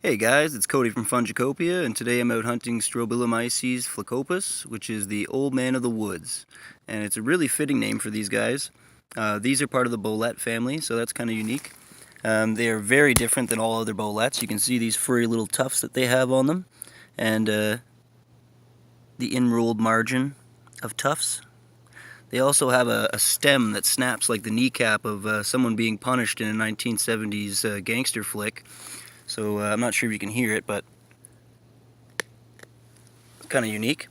Hey guys, it's Cody from Fungicopia, and today I'm out hunting Strobilomyces phlocoppus, which is the old man of the woods. And it's a really fitting name for these guys. These are part of the bolete family, so that's kind of unique. They are very different than all other boletes. You can see these furry little tufts that they have on them, and the enrolled margin of tufts. They also have a stem that snaps like the kneecap of someone being punished in a 1970s gangster flick. So I'm not sure if you can hear it, but it's kind of unique.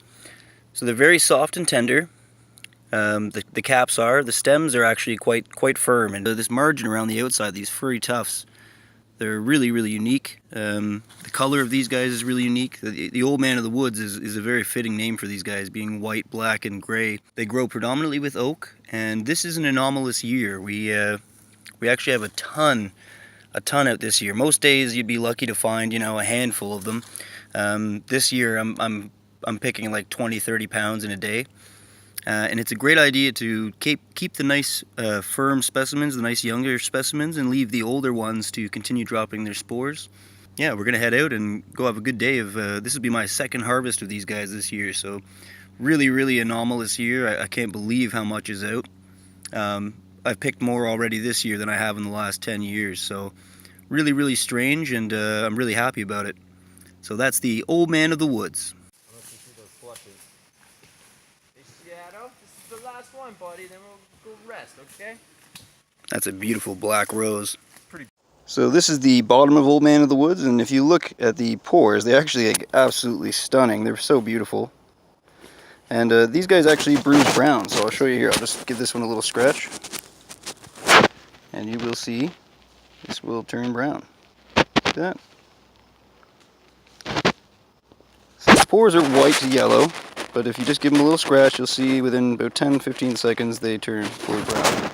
So they're very soft and tender. The caps are. The stems are actually quite firm, and this margin around the outside, these furry tufts, they're really unique. The color of these guys is really unique. The old man of the woods is a very fitting name for these guys, being white, black, and gray. They grow predominantly with oak, and this is an anomalous year. We actually have a ton out this year. Most days you'd be lucky to find, a handful of them. This year I'm picking like 20-30 pounds in a day. And it's a great idea to keep the nice firm specimens, the nice younger specimens, and leave the older ones to continue dropping their spores. Yeah, we're gonna head out and go have a good day of this will be my second harvest of these guys this year, so really anomalous year. I can't believe how much is out. I've picked more already this year than I have in the last 10 years, so really strange, and I'm really happy about it. So that's the old man of the woods. Unless you see those flushes. Hey Shadow, this is the last one, buddy, then we'll go rest, okay? That's a beautiful black rose. Pretty. So this is the bottom of Old Man of the Woods, and if you look at the pores, they're actually absolutely stunning. They're so beautiful. And these guys actually bruise brown, so I'll show you here. I'll just give this one a little scratch. And you will see this will turn brown. Like that. So the spores are white to yellow, but if you just give them a little scratch, you'll see within about 10-15 seconds they turn fully brown.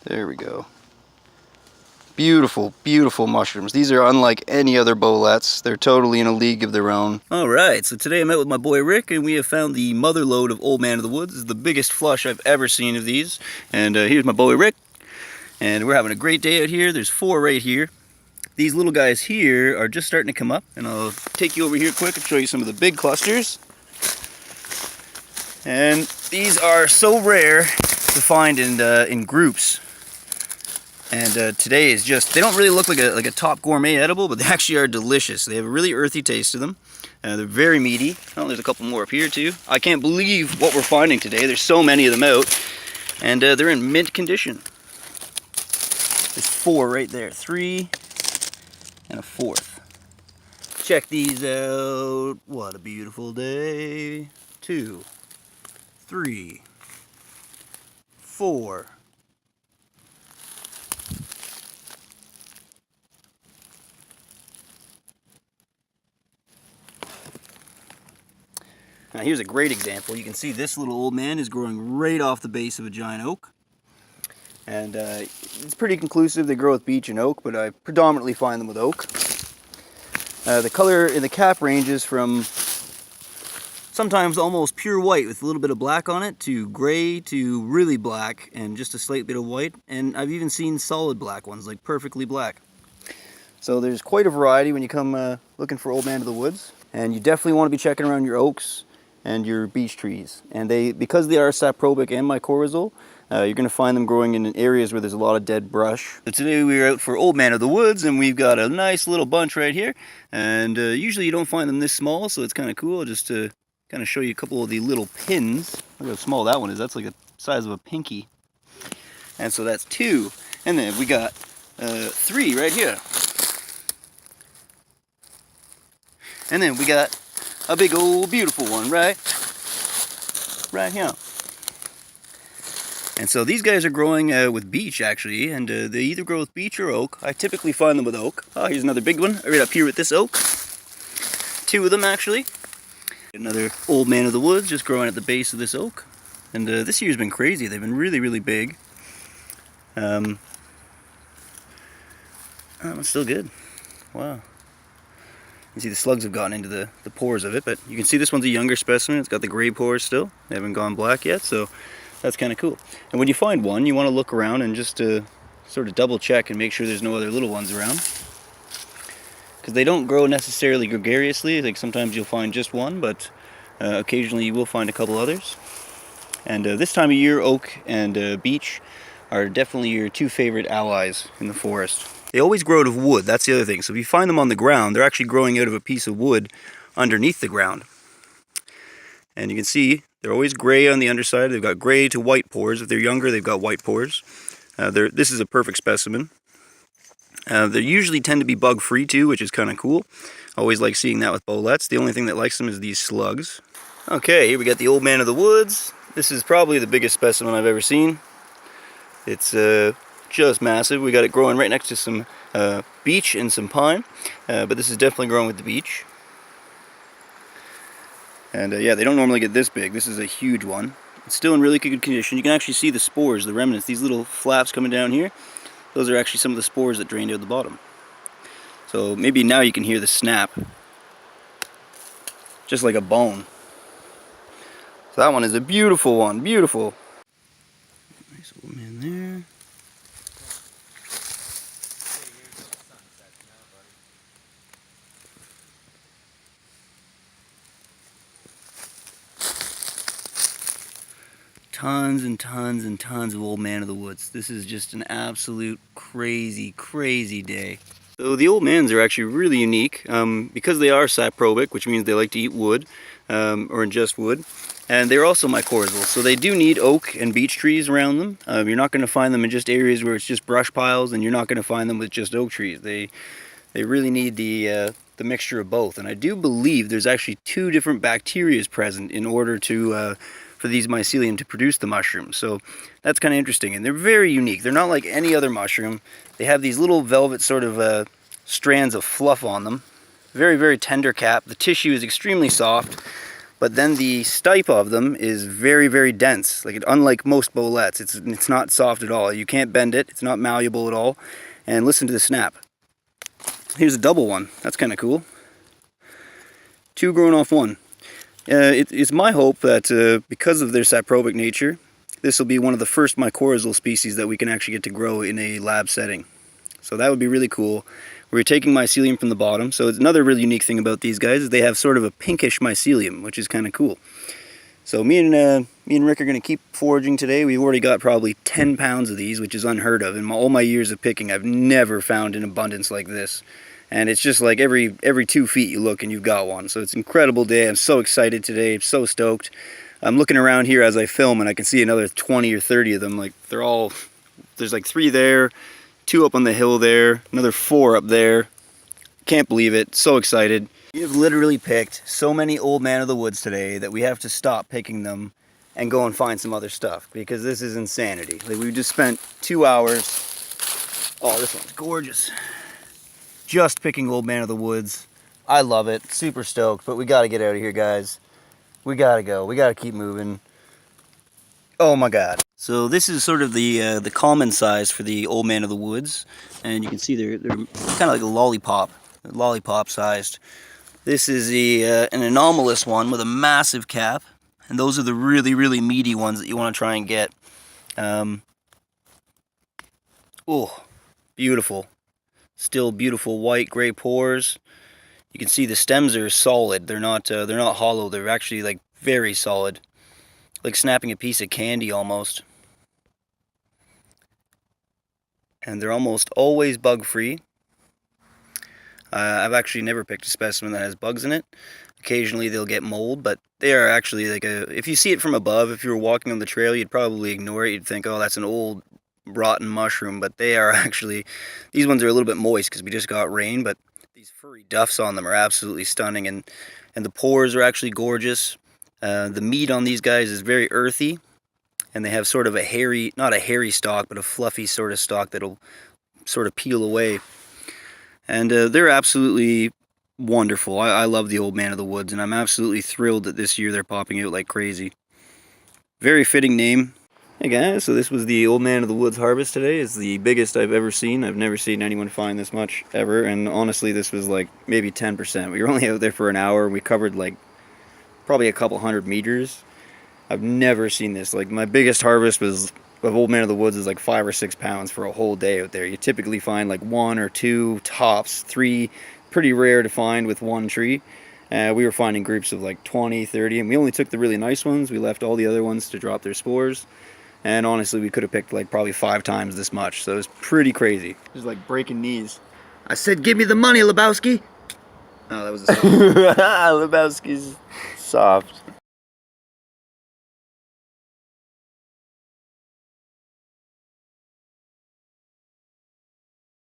There we go. Beautiful mushrooms. These are unlike any other boletes. They're totally in a league of their own. Alright, so today I'm out with my boy Rick, and we have found the mother lode of Old Man of the Woods. This is the biggest flush I've ever seen of these. And here's my boy Rick. And we're having a great day out here. There's 4 right here. These little guys here are just starting to come up. And I'll take you over here quick and show you some of the big clusters. And these are so rare to find in groups. And today is just, they don't really look like a top gourmet edible, but they actually are delicious. They have a really earthy taste to them. They're very meaty. Oh, there's a couple more up here too. I can't believe what we're finding today. There's so many of them out. And they're in mint condition. There's 4 right there. 3 and a 4th. Check these out. What a beautiful day. 2, 3, 4. Now here's a great example. You can see this little old man is growing right off the base of a giant oak. And it's pretty conclusive. They grow with beech and oak, but I predominantly find them with oak. The color in the cap ranges from sometimes almost pure white with a little bit of black on it, to gray, to really black and just a slight bit of white. And I've even seen solid black ones, like perfectly black. So there's quite a variety when you come looking for Old Man of the Woods. And you definitely want to be checking around your oaks and your beech trees. And because they are saprobic and mycorrhizal, you're going to find them growing in areas where there's a lot of dead brush. So today we are out for Old Man of the Woods, and we've got a nice little bunch right here. And usually you don't find them this small, so it's kind of cool just to kind of show you a couple of the little pins. Look how small that one is. That's like the size of a pinky. And so that's 2. And then we got 3 right here. And then we got a big old beautiful one right here. And so these guys are growing with beech actually, and they either grow with beech or oak. I typically find them with oak. Oh, here's another big one right up here with this oak. 2 of them actually. Another Old Man of the Woods just growing at the base of this oak. And this year's been crazy. They've been really big. Oh, it's still good. Wow. You see the slugs have gotten into the pores of it, but you can see this one's a younger specimen. It's got the gray pores still. They haven't gone black yet, so that's kind of cool. And when you find one, you want to look around and just sort of double check and make sure there's no other little ones around. Because they don't grow necessarily gregariously, like sometimes you'll find just one, but occasionally you will find a couple others. And this time of year, oak and beech are definitely your two favorite allies in the forest. They always grow out of wood, that's the other thing. So if you find them on the ground, they're actually growing out of a piece of wood underneath the ground. And you can see they're always gray on the underside. They've got gray to white pores. If they're younger, they've got white pores. This is a perfect specimen. They usually tend to be bug-free too, which is kind of cool. Always like seeing that with boletes. The only thing that likes them is these slugs. Okay, here we got the old man of the woods. This is probably the biggest specimen I've ever seen. It's just massive. We got it growing right next to some beech and some pine, but this is definitely growing with the beech. And yeah, they don't normally get this big. This is a huge one. It's still in really good condition. You can actually see the spores, the remnants, these little flaps coming down here. Those are actually some of the spores that drained out the bottom. So maybe now you can hear the snap. Just like a bone. So that one is a beautiful one, beautiful. Nice old man there. Tons and tons and tons of old man of the woods. This is just an absolute crazy, crazy day. So the old mans are actually really unique because they are saprobic, which means they like to eat wood or ingest wood. And they're also mycorrhizal, so they do need oak and beech trees around them. You're not going to find them in just areas where it's just brush piles, and you're not going to find them with just oak trees. They really need the mixture of both. And I do believe there's actually two different bacteria present in order to for these mycelium to produce the mushroom. So that's kind of interesting, and they're very unique. They're not like any other mushroom. They have these little velvet sort of strands of fluff on them. Very, very tender cap. The tissue is extremely soft, but then the stipe of them is very, very dense. Like unlike most boletes, it's not soft at all. You can't bend it. It's not malleable at all. And listen to the snap. Here's a double one. That's kind of cool. Two growing off one. It's my hope that because of their saprobic nature, this will be one of the first mycorrhizal species that we can actually get to grow in a lab setting. So that would be really cool. We're taking mycelium from the bottom. So it's another really unique thing about these guys is they have sort of a pinkish mycelium, which is kind of cool. So me and Rick are going to keep foraging today. We've already got probably 10 pounds of these, which is unheard of. In all my years of picking, I've never found an abundance like this. And it's just like every 2 feet you look and you've got one. So it's an incredible day. I'm so excited today. I'm so stoked. I'm looking around here as I film and I can see another 20 or 30 of them. Like there's like 3 there, 2 up on the hill there, another 4 up there. Can't believe it. So excited. We have literally picked so many old man of the woods today that we have to stop picking them and go and find some other stuff because this is insanity. Like we just spent 2 hours. Oh, this one's gorgeous. Just picking old man of the woods. I love it. Super stoked, but we got to get out of here, guys. We got to go. We got to keep moving. Oh my god. So this is sort of the common size for the old man of the woods, and you can see they're kind of like a lollipop sized. This is an anomalous one with a massive cap, and those are the really, really meaty ones that you want to try and get. Oh, beautiful. Still beautiful white gray pores. You can see the stems are solid. They're not hollow. They're actually like very solid, like snapping a piece of candy almost. And they're almost always bug free. I've actually never picked a specimen that has bugs in it. Occasionally they'll get mold, but they are actually like if you see it from above, if you were walking on the trail, you'd probably ignore it. You'd think, oh, that's an old rotten mushroom, but they are actually, these ones are a little bit moist because we just got rain, but these furry duffs on them are absolutely stunning, and the pores are actually gorgeous. The meat on these guys is very earthy, and they have sort of a hairy, not a hairy stalk, but a fluffy sort of stalk that'll sort of peel away. And they're absolutely wonderful. I love the old man of the woods, and I'm absolutely thrilled that this year they're popping out like crazy. Very fitting name. Hey guys, so this was the old man of the woods harvest today. It's the biggest I've ever seen. I've never seen anyone find this much ever, and honestly this was like maybe 10%. We were only out there for an hour. We covered like probably a couple 100 meters. I've never seen this. Like my biggest harvest was But Old Man of the Woods is like 5 or 6 pounds for a whole day out there. You typically find like 1 or 2, tops 3, pretty rare to find with one tree. We were finding groups of like 20, 30, and we only took the really nice ones. We left all the other ones to drop their spores. And honestly, we could have picked like probably 5 times this much. So it was pretty crazy. Just like breaking knees. I said, give me the money, Lebowski. Oh, that was a song. Lebowski's soft.